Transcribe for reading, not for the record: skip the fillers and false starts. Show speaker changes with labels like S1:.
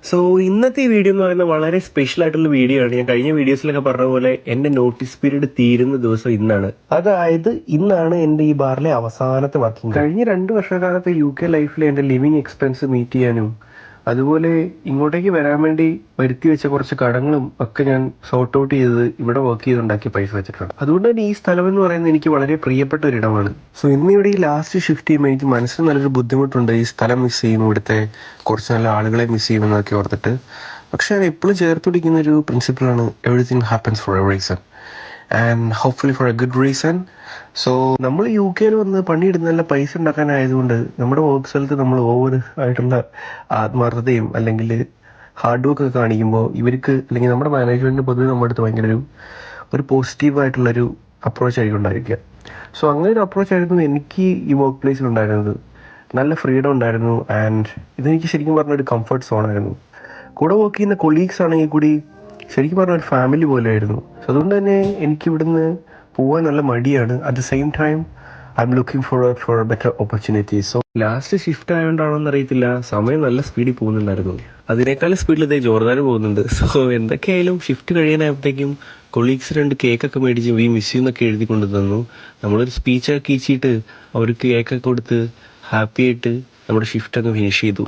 S1: So ഇന്നത്തെ ഈ video എന്ന് പറയുന്നത് വളരെ സ്പെഷ്യൽ ആയിട്ടുള്ള വീഡിയോ ആണ്. ഞാൻ കഴിഞ്ഞ വീഡിയോസിലൊക്കെ പറഞ്ഞ പോലെ എൻ്റെ നോട്ടീസ് പീരീഡ് തീരുന്ന ദിവസം ഇന്നാണ്. അതായത് ഇന്നാണ് എൻ്റെ ഈ ബാറിലെ അവസാനത്തെ വർക്കിംഗ്. കഴിഞ്ഞ 2 വർഷക്കാലത്ത് UK ലൈഫിൽ എൻ്റെ ലിവിങ് എക്സ്പെൻസ് മീറ്റ് ചെയ്യാനും അതുപോലെ ഇങ്ങോട്ടേക്ക് വരാൻ വേണ്ടി വരുത്തി വെച്ച കുറച്ച് കടങ്ങളും ഒക്കെ ഞാൻ സോർട്ട് ഔട്ട് ചെയ്ത് ഇവിടെ വർക്ക് ചെയ്തുണ്ടാക്കിയ പൈസ വെച്ചിട്ടുണ്ട്. അതുകൊണ്ട് തന്നെ ഈ സ്ഥലം എന്ന് പറയുന്നത് എനിക്ക് വളരെ പ്രിയപ്പെട്ട ഒരിടമാണ്. സോ ഇന്ന് ഇവിടെ ഈ ലാസ്റ്റ് ഷിഫ്റ്റ് ചെയ്യുമ്പോൾ എനിക്ക് മനസ്സിന് നല്ലൊരു ബുദ്ധിമുട്ടുണ്ട്. ഈ സ്ഥലം മിസ് ചെയ്യും, ഇവിടുത്തെ കുറച്ച് നല്ല ആളുകളെ മിസ് ചെയ്യുമെന്നൊക്കെ ഓർത്തിട്ട്. പക്ഷെ ഞാൻ എപ്പോഴും ചേർത്ത് പിടിക്കുന്ന ഒരു പ്രിൻസിപ്പിളാണ് everything happens for a reason and hopefully for a good reason. So നമ്മൾ UK വന്ന് പണിയെടുത്ത് നല്ല പൈസ ഉണ്ടാക്കാനായതുകൊണ്ട് നമ്മുടെ വർക്ക് സ്ഥലത്ത് നമ്മൾ ഓവർ ആയിട്ടുള്ള ആത്മാർത്ഥതയും അല്ലെങ്കിൽ ഹാർഡ് വർക്ക് ഒക്കെ കാണിക്കുമ്പോൾ ഇവർക്ക് അല്ലെങ്കിൽ നമ്മുടെ മാനേജ്മെൻറ്റിന് പൊതുവെ നമ്മുടെ അടുത്ത് ഭയങ്കര ഒരു പോസിറ്റീവായിട്ടുള്ളൊരു അപ്രോച്ച് ആയിരിക്കും ഉണ്ടായിരിക്കുക. സോ അങ്ങനെ ഒരു അപ്രോച്ച് ആയിരുന്നു എനിക്ക് ഈ വർക്ക് പ്ലേസിൽ ഉണ്ടായിരുന്നത്. നല്ല ഫ്രീഡം ഉണ്ടായിരുന്നു ആൻഡ് ഇതെനിക്ക് ശരിക്കും പറഞ്ഞ ഒരു കംഫർട്ട് സോണായിരുന്നു. കൂടെ വർക്ക് ചെയ്യുന്ന കൊളീഗ്സ് ആണെങ്കിൽ കൂടി ശരിക്കും പറഞ്ഞ ഒരു ഫാമിലി പോലെയായിരുന്നു. സോ അതുകൊണ്ട് തന്നെ എനിക്ക് ഇവിടുന്ന് പോകാൻ നല്ല മടിയാണ്. At the same time I am looking for better opportunities. So last shift ആയതുകൊണ്ടാണോന്ന് അറിയത്തില്ല, സമയം നല്ല സ്പീഡിൽ പോകുന്നുണ്ടായിരുന്നു. അതിനേക്കാളും സ്പീഡിൽ ഇതേ ജോർദാനും പോകുന്നുണ്ട്. സോ എന്തൊക്കെയായാലും ഷിഫ്റ്റ് കഴിയാനായപ്പോഴത്തേക്കും കൊളീഗ്സ് 2 കേക്കൊക്കെ മേടിച്ച് വി മിസ് യു എന്നൊക്കെ എഴുതി കൊണ്ട് തന്നു. നമ്മളൊരു സ്പീച്ചൊക്കെ ഈച്ചിട്ട് അവർക്ക് കേക്കൊക്കെ കൊടുത്ത് ഹാപ്പി ആയിട്ട് നമ്മുടെ ഷിഫ്റ്റ് അങ്ങ് ഫിനിഷ് ചെയ്തു.